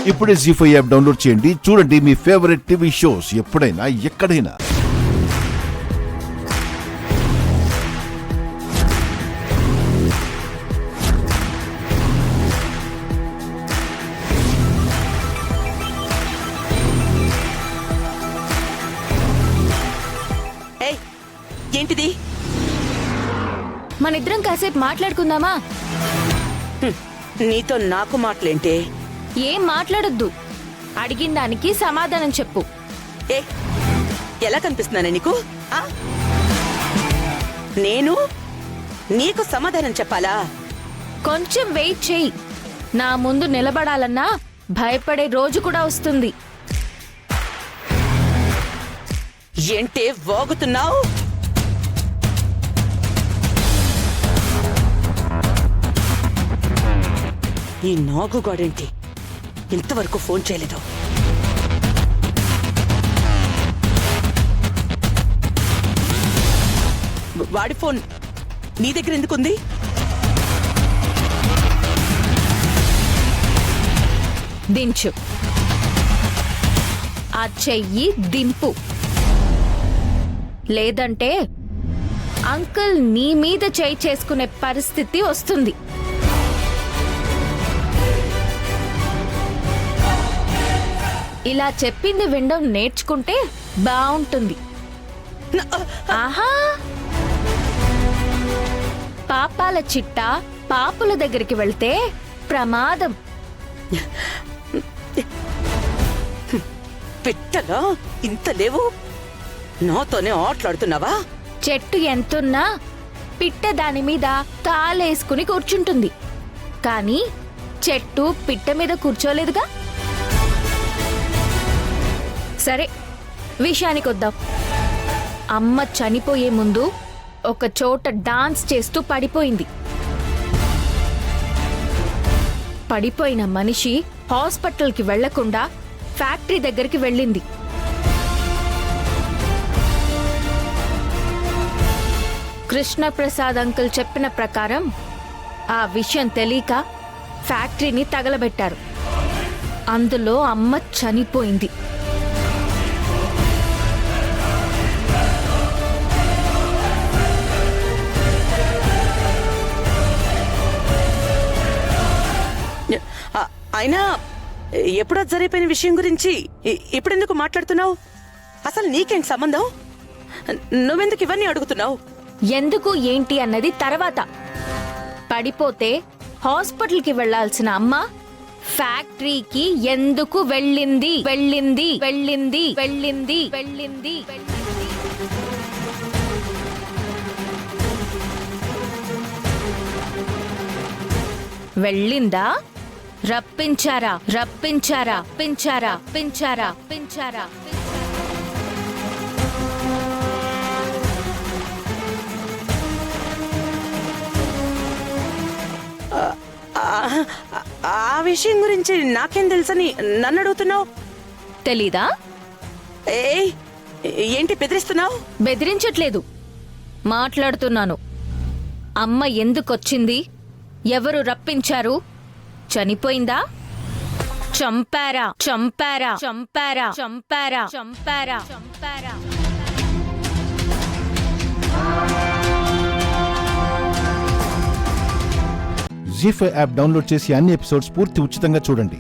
ఇప్పుడే జీ5 app download చేయండి. చూడండి మీ ఫేవరెట్ టీవీ షోస్ ఎప్పుడైనా ఎక్కడైనా. ఏంటిది? మనిద్దరం కాసేపు మాట్లాడుకుందామా? నీతో నాకు మాటలేంటే? ఏం మాట్లాడొద్దు, అడిగిన దానికి సమాధానం చెప్పు. ఏ ఎలా కనిపిస్తున్నానే నీకు? నేను నీకు సమాధానం చెప్పాలా? కొంచెం వెయిట్ చెయ్యి. నా ముందు నిలబడాలన్నా భయపడే రోజు కూడా వస్తుంది. ఏంటే వాగుతున్నావు? ఈ నాగుగాడేంటి ఇంతవరకు ఫోన్ చేయలేదు? వాడి ఫోన్ నీ దగ్గర ఎందుకుంది? దించు. ఆ చెయ్యి దింపు, లేదంటే అంకుల్ నీ మీద చెయ్యి చేసుకునే పరిస్థితి వస్తుంది. ఇలా చెప్పింది వినడం నేర్చుకుంటే బాగుంటుంది. ఆహా, పాపాల చిట్టా పాపుల దగ్గరికి వెళ్తే ప్రమాదం. పెట్టలా ఇంత లేవు, నాతోనే ఆటలాడుతున్నావా? చెట్టు ఎంతున్నా పిట్ట దాని మీద తాళేసుకుని కూర్చుంటుంది, కానీ చెట్టు పిట్ట మీద కూర్చోలేదుగా. సరే, విషయానికి వద్దాం. అమ్మ చనిపోయే ముందు ఒక చోట డాన్స్ చేస్తూ పడిపోయింది. పడిపోయిన మనిషి హాస్పిటల్కి వెళ్లకుండా ఫ్యాక్టరీ దగ్గరికి వెళ్ళింది. కృష్ణప్రసాద్ అంకుల్ చెప్పిన ప్రకారం ఆ విషయం తెలియక ఫ్యాక్టరీని తగలబెట్టారు. అందులో అమ్మ చనిపోయింది. అయినా ఎప్పుడో జరిగిపోయిన విషయం గురించి ఇప్పుడెందుకు మాట్లాడుతున్నావు? అసలు నీకేంటి సంబంధం? నువ్వెందుకు ఇవన్నీ అడుగుతున్నావు? ఎందుకు ఏంటి అన్నది తర్వాత. పడిపోతే హాస్పిటల్కి వెళ్లాల్సిన అమ్మ ఫ్యాక్టరీకి ఎందుకు వెళ్ళింది? వెళ్ళింది వెళ్ళింది వెళ్ళింది వెళ్ళింది వెళ్ళిందా? రప్పించారా? రప్పించారా? పించారా? పించారా? పించారా? ఆ విషయం గురించి నాకేం తెలుసని నన్ను అడుగుతున్నావు? తెలీదా? ఏంటి బెదిరిస్తున్నావు? బెదిరించట్లేదు, మాట్లాడుతున్నాను. అమ్మ ఎందుకొచ్చింది? ఎవరు రప్పించారు? చనిపోయిందా? చంపారా? చంపారా? చంపారా? చంపారా? చంపారా? చంపారా? జీ5 యాప్ డౌన్లోడ్ చేసి అన్ని ఎపిసోడ్స్ పూర్తి ఉచితంగా చూడండి.